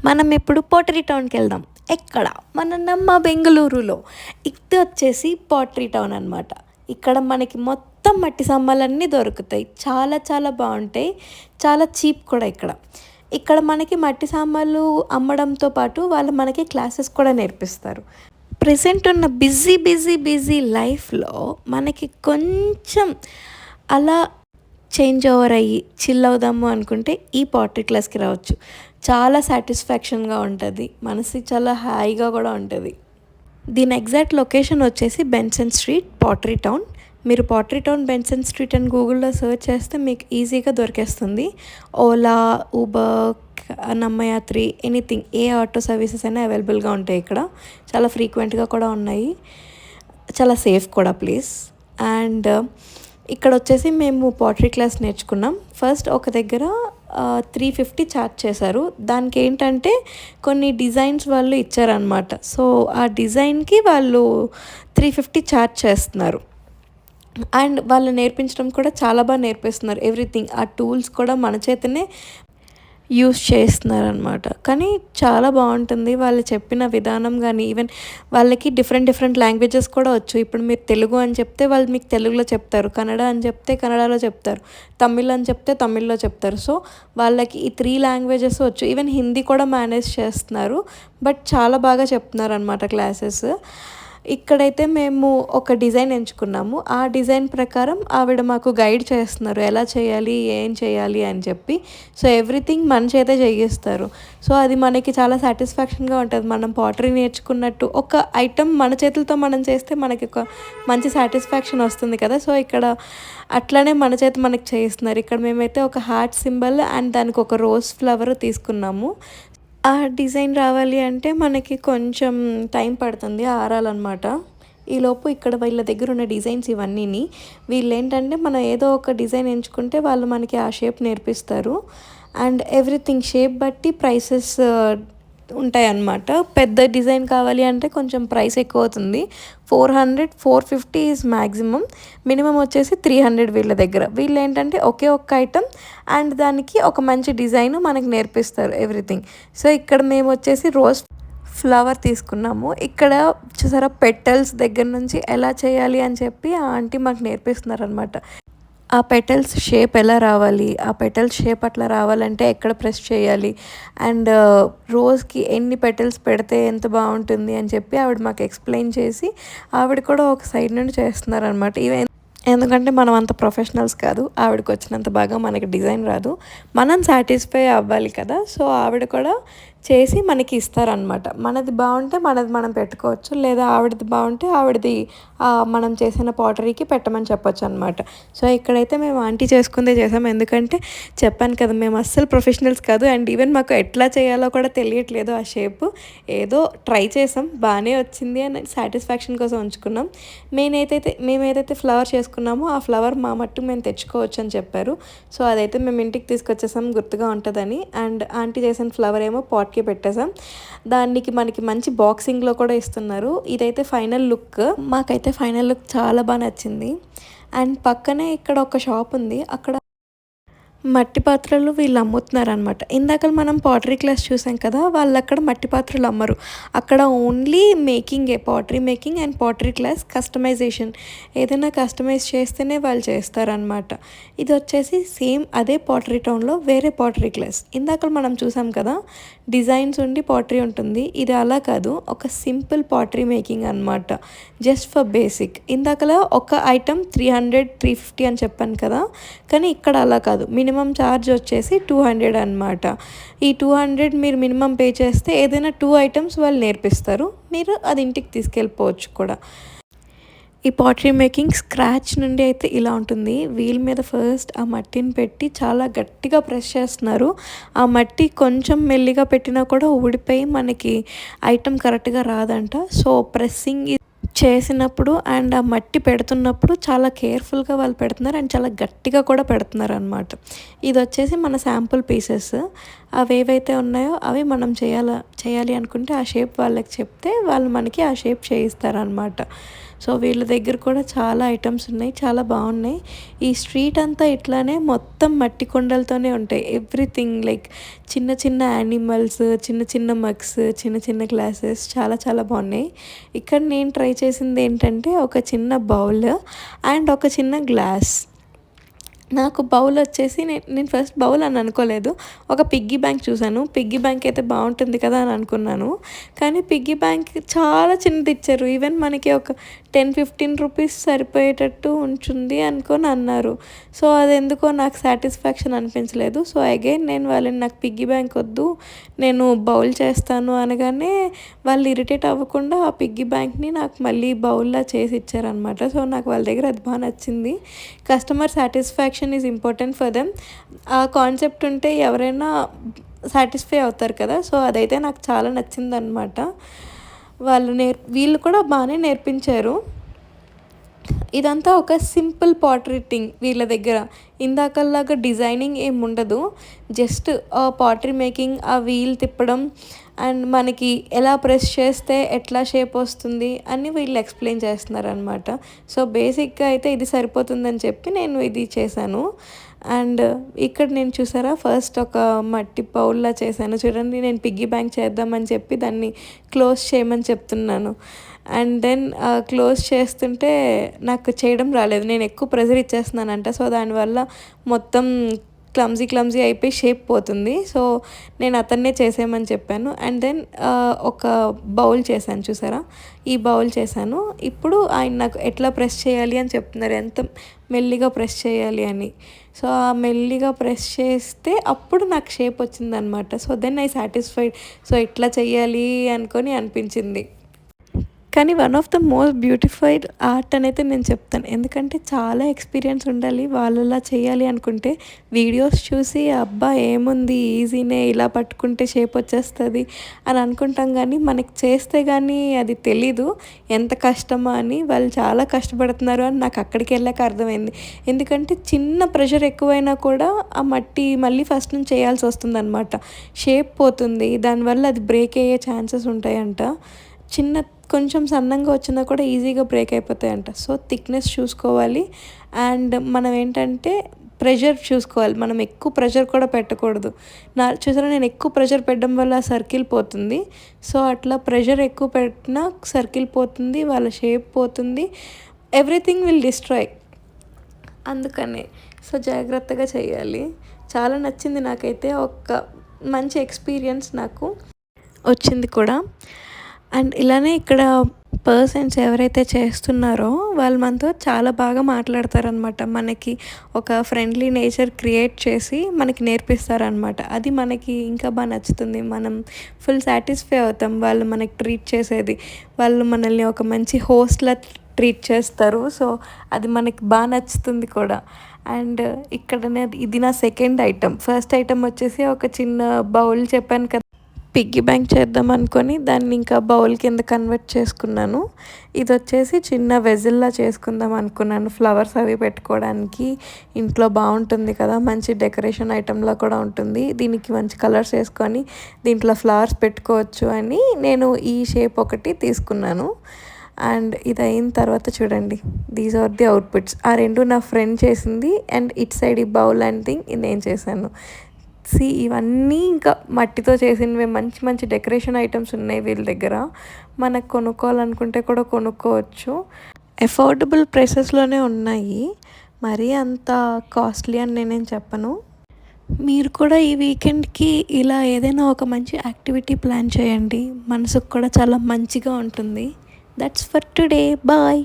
మనం ఇప్పుడు పోటరీ టౌన్కి వెళ్దాం. ఎక్కడ? మన నమ్మ బెంగళూరులో. ఇది వచ్చేసి పోటరీ టౌన్ అనమాట. ఇక్కడ మనకి మొత్తం మట్టి సామాన్లన్నీ దొరుకుతాయి. చాలా చాలా బాగుంటాయి. చాలా చీప్ కూడా ఇక్కడ. ఇక్కడ మనకి మట్టి సామాన్లు అమ్మడంతో పాటు వాళ్ళు మనకి క్లాసెస్ కూడా నేర్పిస్తారు. ప్రెసెంట్ ఉన్న బిజీ లైఫ్లో మనకి కొంచెం అలా చేంజ్ ఓవర్ అయ్యి చిల్ అవుదాము అనుకుంటే ఈ పాటరీ క్లాస్కి రావచ్చు. చాలా సాటిస్ఫాక్షన్గా ఉంటుంది, మనసు చాలా హాయిగా కూడా ఉంటుంది. దీని ఎగ్జాక్ట్ లొకేషన్ వచ్చేసి బెన్సన్ స్ట్రీట్, పాటరీ టౌన్. మీరు పాటరీ టౌన్ బెన్సన్ స్ట్రీట్ అని గూగుల్లో సెర్చ్ చేస్తే మీకు ఈజీగా దొరికేస్తుంది. ఓలా, ఊబర్, నమ్మయాత్రి, ఎనీథింగ్, ఏ ఆటో సర్వీసెస్ అయినా అవైలబుల్గా ఉంటాయి ఇక్కడ. చాలా ఫ్రీక్వెంట్గా కూడా ఉన్నాయి. చాలా సేఫ్ కూడా ప్లేస్. అండ్ ఇక్కడ వచ్చేసి మేము పాటరీ క్లాస్ నేర్చుకున్నాం. ఫస్ట్ ఒక దగ్గర 350 ఛార్జ్ చేశారు. దానికి ఏంటంటే కొన్ని డిజైన్స్ వాళ్ళు ఇచ్చారనమాట. సో ఆ డిజైన్కి వాళ్ళు 350 ఛార్జ్ చేస్తున్నారు. అండ్ వాళ్ళు నేర్పించడం కూడా చాలా బాగా నేర్పిస్తున్నారు. ఎవ్రీథింగ్, ఆ టూల్స్ కూడా మన చేతనే యూస్ చేస్తున్నారనమాట. కానీ చాలా బాగుంటుంది వాళ్ళు చెప్పిన విధానం. కానీ ఈవెన్ వాళ్ళకి డిఫరెంట్ లాంగ్వేజెస్ కూడా వచ్చు. ఇప్పుడు మీరు తెలుగు అని చెప్తే వాళ్ళు మీకు తెలుగులో చెప్తారు, కన్నడ అని చెప్తే కన్నడలో చెప్తారు, తమిళ్ అని చెప్తే తమిళ్లో చెప్తారు. సో వాళ్ళకి ఈ 3 లాంగ్వేజెస్ వచ్చు. ఈవెన్ హిందీ కూడా మేనేజ్ చేస్తున్నారు. బట్ చాలా బాగా చెప్తున్నారు అనమాట క్లాసెస్. ఇక్కడైతే మేము ఒక డిజైన్ ఎంచుకున్నాము. ఆ డిజైన్ ప్రకారం ఆవిడ మాకు గైడ్ చేస్తున్నారు ఎలా చేయాలి, ఏం చేయాలి అని చెప్పి. సో ఎవ్రీథింగ్ మన చేతే చేయిస్తారు. సో అది మనకి చాలా సాటిస్ఫాక్షన్గా ఉంటుంది. మనం పాటరీ నేర్చుకున్నట్టు ఒక ఐటమ్ మన చేతులతో మనం చేస్తే మనకి ఒక మంచి సాటిస్ఫాక్షన్ వస్తుంది కదా. సో ఇక్కడ అట్లానే మన చేత మనకి చేయిస్తున్నారు. ఇక్కడ మేమైతే ఒక హార్ట్ సింబల్ అండ్ దానికి ఒక రోజ్ ఫ్లవర్ తీసుకున్నాము. ఆ డిజైన్ రావాలి అంటే మనకి కొంచెం టైం పడుతుంది, ఆరాలన్నమాట. ఈలోపు ఇక్కడ వీళ్ళ దగ్గర ఉన్న డిజైన్స్ ఇవన్నీని వీళ్ళు ఏంటంటే మనం ఏదో ఒక డిజైన్ ఎంచుకుంటే వాళ్ళు మనకి ఆ షేప్ నేర్పిస్తారు. అండ్ ఎవ్రీథింగ్ షేప్ బట్టి ప్రైసెస్ ఉంటాయి అన్నమాట. పెద్ద డిజైన్ కావాలి అంటే కొంచెం ప్రైస్ ఎక్కువ అవుతుంది. 400-450 ఈజ్ మ్యాక్సిమం. మినిమం వచ్చేసి 300 వీళ్ళ దగ్గర. వీళ్ళు ఏంటంటే ఒకే ఒక్క ఐటమ్ అండ్ దానికి ఒక మంచి డిజైన్ మనకి నేర్పిస్తారు ఎవ్రీథింగ్. సో ఇక్కడ మేము వచ్చేసి రోజ్ ఫ్లవర్ తీసుకున్నాము. ఇక్కడ చూసారా పెటల్స్ దగ్గర నుంచి ఎలా చేయాలి అని చెప్పి ఆ ఆంటీ మాకు నేర్పిస్తున్నారు అనమాట. ఆ పెటల్స్ షేప్ ఎలా రావాలి, ఆ పెటల్స్ షేప్ అట్లా రావాలంటే ఎక్కడ ప్రెస్ చేయాలి, అండ్ రోజ్కి ఎన్ని పెటల్స్ పెడితే ఎంత బాగుంటుంది అని చెప్పి ఆవిడ మాకు ఎక్స్ప్లెయిన్ చేసి ఆవిడ కూడా ఒక సైడ్ నుండి చేస్తున్నారనమాట. ఎందుకంటే మనం అంత ప్రొఫెషనల్స్ కాదు, ఆవిడకి వచ్చినంత బాగా మనకి డిజైన్ రాదు, మనం సాటిస్ఫై అవ్వాలి కదా. సో ఆవిడ కూడా చేసి మనకి ఇస్తారనమాట. మనది బాగుంటే మనది మనం పెట్టుకోవచ్చు, లేదా ఆవిడది బాగుంటే ఆవిడది మనం చేసిన పాటరీకి పెట్టమని చెప్పొచ్చు అనమాట. సో ఇక్కడైతే మేము ఆంటీ చేసుకుందే చేసాం. ఎందుకంటే చెప్పాను కదా మేము అస్సలు ప్రొఫెషనల్స్ కాదు. అండ్ ఈవెన్ మాకు ఎట్లా చేయాలో కూడా తెలియట్లేదు. ఆ షేప్ ఏదో ట్రై చేసాం, బాగానే వచ్చింది అని సాటిస్ఫాక్షన్ కోసం ఉంచుకున్నాం. మేమేదైతే ఫ్లవర్ చేసుకున్నామో ఆ ఫ్లవర్ మా మట్టు మేము తెచ్చుకోవచ్చు అని చెప్పారు. సో అదైతే మేము ఇంటికి తీసుకొచ్చేసాం గుర్తుగా ఉంటుందని. అండ్ ఆంటీ చేసిన ఫ్లవర్ ఏమో పాట్కి పెట్టేసాం. దానికి మనకి మంచి బాక్సింగ్లో కూడా ఇస్తున్నారు. ఇదైతే ఫైనల్ లుక్. మాకైతే ఫైనల్ లుక్ చాలా బాగా నచ్చింది. అండ్ పక్కనే ఇక్కడ ఒక షాప్ ఉంది, అక్కడ మట్టి పాత్రలు వీళ్ళు అమ్ముతున్నారనమాట. ఇందాక మనం పాటరీ క్లాస్ చూసాం కదా, వాళ్ళు అక్కడ మట్టి పాత్రలు అమ్మరు. అక్కడ ఓన్లీ మేకింగే, pottery making and pottery class customization. ఏదైనా కస్టమైజ్ చేస్తేనే వాళ్ళు చేస్తారనమాట. ఇది వచ్చేసి సేమ్ అదే పాటరీ టౌన్లో వేరే పాటరీ క్లాస్. ఇందాక మనం చూసాం కదా డిజైన్స్ ఉండి పాటరీ ఉంటుంది, ఇది అలా కాదు, ఒక సింపుల్ పాటరీ మేకింగ్ అనమాట, జస్ట్ ఫర్ బేసిక్. ఇందాకలా ఒక ఐటమ్ 300-350 అని చెప్పాను కదా, కానీ ఇక్కడ అలా కాదు. మినిమం ఛార్జ్ వచ్చేసి 200 అనమాట. ఈ 200 మీరు మినిమం పే చేస్తే ఏదైనా 2 ఐటమ్స్ వాళ్ళు నేర్పిస్తారు, మీరు అది ఇంటికి తీసుకెళ్ళిపోవచ్చు కూడా. ఈ పాటరీ మేకింగ్ స్క్రాచ్ నుండి అయితే ఇలా ఉంటుంది. వీల్ మీద ఫస్ట్ ఆ మట్టిని పెట్టి చాలా గట్టిగా ప్రెస్ చేస్తున్నారు. ఆ మట్టి కొంచెం మెల్లిగా పెట్టినా కూడా ఊడిపోయి మనకి ఐటమ్ కరెక్ట్గా రాదంట. సో ప్రెస్సింగ్ చేసినప్పుడు అండ్ ఆ మట్టి పెడుతున్నప్పుడు చాలా కేర్ఫుల్గా వాళ్ళు పెడుతున్నారు అండ్ చాలా గట్టిగా కూడా పెడుతున్నారు అనమాట. ఇది వచ్చేసి మన శాంపుల్ పీసెస్. అవేవైతే ఉన్నాయో అవి మనం చేయాలి అనుకుంటే ఆ షేప్ వాళ్ళకి చెప్తే వాళ్ళు మనకి ఆ షేప్ చేయిస్తారనమాట. సో వీళ్ళ దగ్గర కూడా చాలా ఐటమ్స్ ఉన్నాయి, చాలా బాగున్నాయి. ఈ స్ట్రీట్ అంతా ఇట్లానే మొత్తం మట్టి కొండలతోనే ఉంటాయి. ఎవ్రీథింగ్ లైక్ చిన్న చిన్న యానిమల్స్, చిన్న చిన్న మగ్స్, చిన్న చిన్న గ్లాసెస్ చాలా చాలా బాగున్నాయి. ఇక్కడ నేను ట్రై చేసింది ఏంటంటే ఒక చిన్న బౌల్ అండ్ ఒక చిన్న గ్లాస్. నాకు బౌల్ వచ్చేసి నేను ఫస్ట్ బౌల్ అని అనుకోలేదు, ఒక పిగ్గీ బ్యాంక్ చూశాను. పిగ్గీ బ్యాంక్ అయితే బాగుంటుంది కదా అని అనుకున్నాను, కానీ పిగ్గీ బ్యాంక్ చాలా చిన్నది ఇచ్చారు. ఈవెన్ మనకి ఒక 10-15 రూపీస్ సరిపోయేటట్టు ఉంచుంది అనుకొని అన్నారు. సో అది ఎందుకో నాకు సాటిస్ఫాక్షన్ అనిపించలేదు. సో అగైన్ నేను వాళ్ళని నాకు పిగ్గీ బ్యాంక్ వద్దు, నేను బౌల్ చేస్తాను అనగానే వాళ్ళు ఇరిటేట్ అవ్వకుండా ఆ పిగ్గీ బ్యాంక్ని నాకు మళ్ళీ బౌల్లా చేసి ఇచ్చారనమాట. సో నాకు వాళ్ళ దగ్గర అది బాగా నచ్చింది. Customer satisfaction is important for them. ఆ కాన్సెప్ట్ ఉంటే ఎవరైనా సాటిస్ఫై అవుతారు కదా. సో అదైతే నాకు చాలా నచ్చింది అనమాట. వీళ్ళు కూడా బాగానే నేర్పించారు. ఇదంతా ఒక సింపుల్ పాటరీ థింగ్ వీళ్ళ దగ్గర. ఇందాకల్లాగా డిజైనింగ్ ఏం ఉండదు, జస్ట్ పాటరీ మేకింగ్, ఆ వీల్ తిప్పడం అండ్ మనకి ఎలా ప్రెస్ చేస్తే ఎట్లా షేప్ వస్తుంది అని వీళ్ళు ఎక్స్ప్లెయిన్ చేస్తున్నారనమాట. సో బేసిక్గా అయితే ఇది సరిపోతుందని చెప్పి నేను ఇది చేశాను. అండ్ ఇక్కడ నేను చూసారా ఫస్ట్ ఒక మట్టి బౌల్లా చేశాను చూడండి. నేను పిగ్గీ బ్యాంక్ చేద్దామని చెప్పి దాన్ని క్లోజ్ చేయమని చెప్తున్నాను. అండ్ దెన్ క్లోజ్ చేస్తుంటే నాకు చేయడం రాలేదు, నేను ఎక్కువ ప్రెజర్ ఇచ్చేస్తున్నానంట. సో దానివల్ల మొత్తం క్లమ్జీ అయిపోయి షేప్ పోతుంది. సో నేను అతన్నే చేసేయమని చెప్పాను. అండ్ దెన్ ఒక బౌల్ చేశాను చూసారా, ఈ బౌల్ చేశాను. ఇప్పుడు ఆయన నాకు ఎట్లా ప్రెస్ చేయాలి అని చెప్తున్నారు, ఎంత మెల్లిగా ప్రెస్ చేయాలి అని. సో ఆ మెల్లిగా ప్రెస్ చేస్తే అప్పుడు నాకు షేప్ వచ్చిందనమాట. So then I satisfied. So ఇట్లా చెయ్యాలి అనుకొని అనిపించింది. కానీ one of the most beautified art అనేది నేను చెప్తాను, ఎందుకంటే చాలా ఎక్స్పీరియన్స్ ఉండాలి వాళ్ళలా చేయాలి అనుకుంటే. వీడియోస్ చూసి అబ్బా ఏముంది ఈజీనే, ఇలా పట్టుకుంటే షేప్ వచ్చేస్తుంది అని అనుకుంటాం, కానీ మనకి చేస్తే కానీ అది తెలీదు ఎంత కష్టమో అని. వాళ్ళు చాలా కష్టపడుతున్నారు అని నాకు అక్కడికి వెళ్ళాక అర్థమైంది. ఎందుకంటే చిన్న ప్రెషర్ ఎక్కువైనా కూడా ఆ మట్టి మళ్ళీ ఫస్ట్ నుంచి చేయాల్సి వస్తుంది అనమాట. షేప్ పోతుంది, దానివల్ల అది బ్రేక్ అయ్యే ఛాన్సెస్ ఉంటాయంట. కొంచెం సన్నంగా వచ్చినా కూడా ఈజీగా బ్రేక్ అయిపోతాయంట. సో థిక్నెస్ చూసుకోవాలి. అండ్ మనం ఏంటంటే ప్రెషర్ చూసుకోవాలి, మనం ఎక్కువ ప్రెషర్ కూడా పెట్టకూడదు. చూసారా నేను ఎక్కువ ప్రెషర్ పెట్టడం వల్ల సర్కిల్ పోతుంది. సో అట్లా ప్రెషర్ ఎక్కువ పెట్టినా సర్కిల్ పోతుంది, వాళ్ళ షేప్ పోతుంది, ఎవ్రీథింగ్ విల్ డిస్ట్రాయ్. అందుకనే సో జాగ్రత్తగా చేయాలి. చాలా నచ్చింది నాకైతే, ఒక మంచి ఎక్స్పీరియన్స్ నాకు వచ్చింది కూడా. అండ్ ఇలానే ఇక్కడ పర్సన్స్ ఎవరైతే చేస్తున్నారో వాళ్ళు మనతో చాలా బాగా మాట్లాడతారనమాట. మనకి ఒక ఫ్రెండ్లీ నేచర్ క్రియేట్ చేసి మనకి నేర్పిస్తారనమాట. అది మనకి ఇంకా బాగా నచ్చుతుంది. మనం ఫుల్ సాటిస్ఫై అవుతాం వాళ్ళు మనకి ట్రీట్ చేసేది. వాళ్ళు మనల్ని ఒక మంచి హోస్ట్లా ట్రీట్ చేస్తారు. సో అది మనకి బాగా నచ్చుతుంది కూడా. అండ్ ఇక్కడ ఇది నా సెకండ్ ఐటమ్. ఫస్ట్ ఐటమ్ వచ్చేసి ఒక చిన్న బౌల్ చెప్పాను కదా, పిగ్గీ బ్యాంక్ చేద్దాం అనుకొని దాన్ని ఇంకా బౌల్ కింద కన్వర్ట్ చేసుకున్నాను. ఇది వచ్చేసి చిన్న వెజిల్లా చేసుకుందాం అనుకున్నాను, ఫ్లవర్స్ అవి పెట్టుకోవడానికి. ఇంట్లో బాగుంటుంది కదా, మంచి డెకరేషన్ ఐటెంలా కూడా ఉంటుంది. దీనికి మంచి కలర్స్ వేసుకొని దీంట్లో ఫ్లవర్స్ పెట్టుకోవచ్చు అని నేను ఈ షేప్ ఒకటి తీసుకున్నాను. అండ్ ఇది అయిన తర్వాత చూడండి, దీస్ ఆర్ ది అవుట్పుట్స్. ఆ రెండు నా ఫ్రెండ్ చేసింది, అండ్ ఇట్ సైడ్ ఈ బౌల్ అండ్ థింగ్ నేను చేశాను. ఇవన్నీ ఇంకా మట్టితో చేసినవి మంచి మంచి డెకరేషన్ ఐటమ్స్ ఉన్నాయి వీళ్ళ దగ్గర. మనకు కొనుక్కోవాలనుకుంటే కూడా కొనుక్కోవచ్చు. అఫోర్డబుల్ ప్రైసెస్లోనే ఉన్నాయి, మరీ అంత కాస్ట్లీ అని నేనేం చెప్పను. మీరు కూడా ఈ వీకెండ్కి ఇలా ఏదైనా ఒక మంచి యాక్టివిటీ ప్లాన్ చేయండి, మనసుకు కూడా చాలా మంచిగా ఉంటుంది. That's for today, bye.